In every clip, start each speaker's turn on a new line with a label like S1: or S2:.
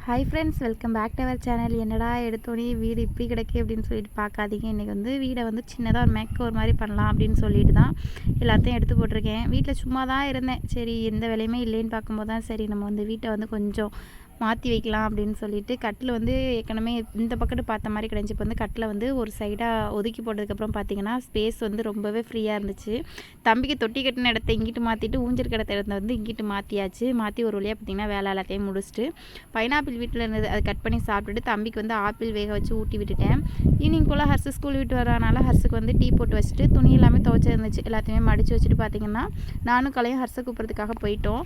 S1: Hi friends, welcome back to our channel. என்னடா எடுத்தோடனே வீடு இப்படி கிடக்கு அப்படின்னு சொல்லிட்டு பார்க்காதீங்க. இன்றைக்கி வந்து வீடை வந்து சின்னதாக ஒரு மேக் ஒரு மாதிரி பண்ணலாம் அப்படின்னு சொல்லிட்டு தான் எல்லாத்தையும் எடுத்து போட்டிருக்கேன். வீட்டில் சும்மா தான் இருந்தேன். சரி, எந்த வேலையுமே இல்லைன்னு பார்க்கும்போது தான் சரி நம்ம வந்து வீட்டை வந்து கொஞ்சம் மாற்றி வைக்கலாம் அப்படின்னு சொல்லிட்டு கட்டில் வந்து ஏற்கனவே இந்த பக்கத்து பார்த்த மாதிரி கிடஞ்சி. இப்போ வந்து கட்டில் வந்து ஒரு சைடாக ஒதுக்கி போட்டதுக்கப்புறம் பார்த்திங்கன்னா ஸ்பேஸ் வந்து ரொம்பவே ஃப்ரீயாக இருந்துச்சு. தம்பிக்கு தொட்டி கட்டின இடத்த இங்கிட்டு மாற்றிட்டு ஊஞ்சல் கிடத்த இடத்த வந்து இங்கிட்டு மாற்றியாச்சு. மாற்றி ஒரு வழியாக பார்த்திங்கன்னா வேலை எல்லாத்தையும் முடிச்சுட்டு பைனாப்பிள் வீட்டில் இருந்தது அதை கட் பண்ணி சாப்பிட்டுட்டு தம்பிக்கு வந்து ஆப்பிள் வேக வச்சு ஊட்டி விட்டுட்டேன். ஈவினிங் போல் ஹர்ஸு ஸ்கூல் விட்டு வரனால ஹர்ஸுக்கு வந்து டீ போட்டு வச்சுட்டு துணி எல்லாமே துவைச்சி இருந்துச்சு. எல்லாத்தையுமே மடித்து வச்சுட்டு பார்த்திங்கன்னா நானும் கலையும் ஹர்ஸை கூப்பிட்றதுக்காக போயிட்டோம்.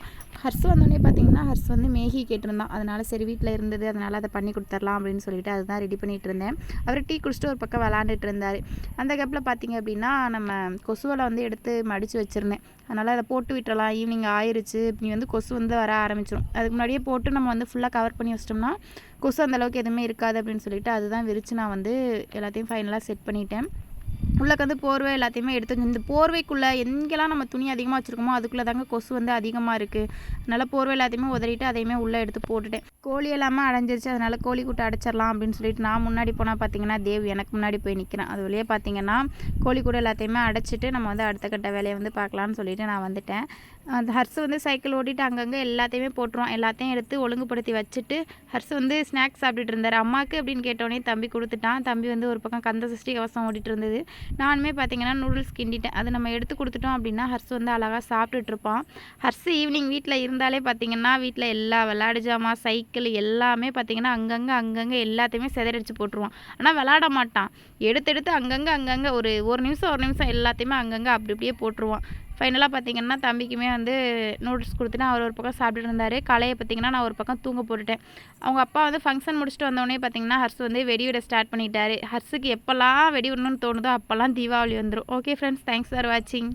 S1: ஹர்ஸ் வந்தோடனே பார்த்திங்கன்னா ஹர்ஸ் வந்து மேகி கேட்டிருந்தான். அதனால் சரி வீட்டில் இருந்தது, அதனால் அதை பண்ணி கொடுத்துர்லாம் அப்படின்னு சொல்லிட்டு அதுதான் ரெடி பண்ணிகிட்டு இருந்தேன். அவர் டீ குடிச்சிட்டு ஒரு பக்கம் விளாண்டுட்டு இருந்தார். அந்த கேப்பில் பார்த்திங்க அப்படின்னா நம்ம கொசுவலை வந்து எடுத்து மடித்து வச்சுருந்தேன். அதனால் அதை போட்டு விட்டுறலாம், ஈவினிங் ஆயிடுச்சு, இப்படி வந்து கொசு வந்து வர ஆரம்பிச்சிடும். அதுக்கு முன்னாடியே போட்டு நம்ம வந்து ஃபுல்லாக கவர் பண்ணி வச்சிட்டோம்னா கொசு அந்தளவுக்கு எதுவுமே இருக்காது அப்படின்னு சொல்லிட்டு அதுதான் விரித்து நான் வந்து எல்லாத்தையும் ஃபைனலாக செட் பண்ணிட்டேன். உள்ளக்கு வந்து போர்வை எல்லாத்தையுமே எடுத்து இந்த போர்வைக்குள்ளே எங்கெல்லாம் நம்ம துணி அதிகமாக வச்சுருக்கோமோ அதுக்குள்ளே தாங்க கொசு வந்து அதிகமாக இருக்குது. அதனால் போர்வை எல்லாத்தையுமே உதறிட்டு அதையுமே உள்ளே எடுத்து போட்டுட்டேன். கோழி எல்லாமே அடைஞ்சிருச்சு. அதனால் கோழி கூட்டை அடைச்சிடலாம் அப்படின்னு சொல்லிட்டு நான் முன்னாடி போனால் பார்த்தீங்கன்னா தேவ் எனக்கு முன்னாடி போய் நிற்கிறேன். அது வழியே பார்த்தீங்கன்னா கோழி கூட எல்லாத்தையுமே அடைச்சிட்டு நம்ம வந்து அடுத்த கட்ட வேலையை வந்து பார்க்கலான்னு சொல்லிட்டு நான் வந்துட்டேன். அந்த ஹர்ஸ் வந்து சைக்கிள் ஓட்டிட்டு அங்கங்கே எல்லாத்தையுமே போட்டுருவோம். எல்லாத்தையும் எடுத்து ஒழுங்குபடுத்தி வச்சுட்டு ஹர்ஸ் வந்து ஸ்நாக்ஸ் சாப்பிட்டுட்டு இருந்தார். அம்மாவுக்கு அப்படின்னு கேட்டோடனே தம்பி கொடுத்துட்டான். தம்பி வந்து ஒரு பக்கம் கந்த சஷ்டி கவசம் ஓடிட்டு இருந்தது. நானுமே பார்த்தீங்கன்னா நூடுல்ஸ் கிண்டிட்டேன். அது நம்ம எடுத்து கொடுத்துட்டோம் அப்படின்னா ஹர்ஸ் வந்து அழகாக சாப்பிட்டுட்டு இருப்பான். ஹர்ஸ் ஈவினிங் வீட்டில் இருந்தாலே பார்த்தீங்கன்னா வீட்டில் எல்லா விளையாடு ஜாமான் சைக்கிள் எல்லாமே பார்த்தீங்கன்னா அங்கங்கே எல்லாத்தையுமே சிதறடிச்சு போட்டுருவான். ஆனால் விளையாட மாட்டான். எடுத்து அங்கங்கே ஒரு நிமிஷம் எல்லாத்தையுமே அங்கங்கே அப்படி அப்படியே போட்டுருவான். ஃபைனலாக பார்த்தீங்கன்னா தம்பிக்குமே வந்து நூடுல்ஸ் கொடுத்துட்டு அவர் ஒரு பக்கம் சாப்பிட்டுட்டு இருந்தார். கலையை பார்த்தீங்கன்னா நான் ஒரு பக்கம் தூங்க போட்டுட்டேன். அவங்க அப்பா வந்து ஃபங்க்ஷன் முடிச்சுட்டு வந்தோடனே பார்த்தீங்கன்னா ஹர்ஸ் வந்து வெடி விட ஸ்டார்ட் பண்ணிட்டாரு. ஹர்ஸுக்கு எப்போல்லாம் வெடி விடணும்னு தோணுதோ அப்போல்லாம் தீபாவளி வந்துடும். ஓகே ஃப்ரெண்ட்ஸ், தேங்க்ஸ் ஃபார் வாட்சிங்.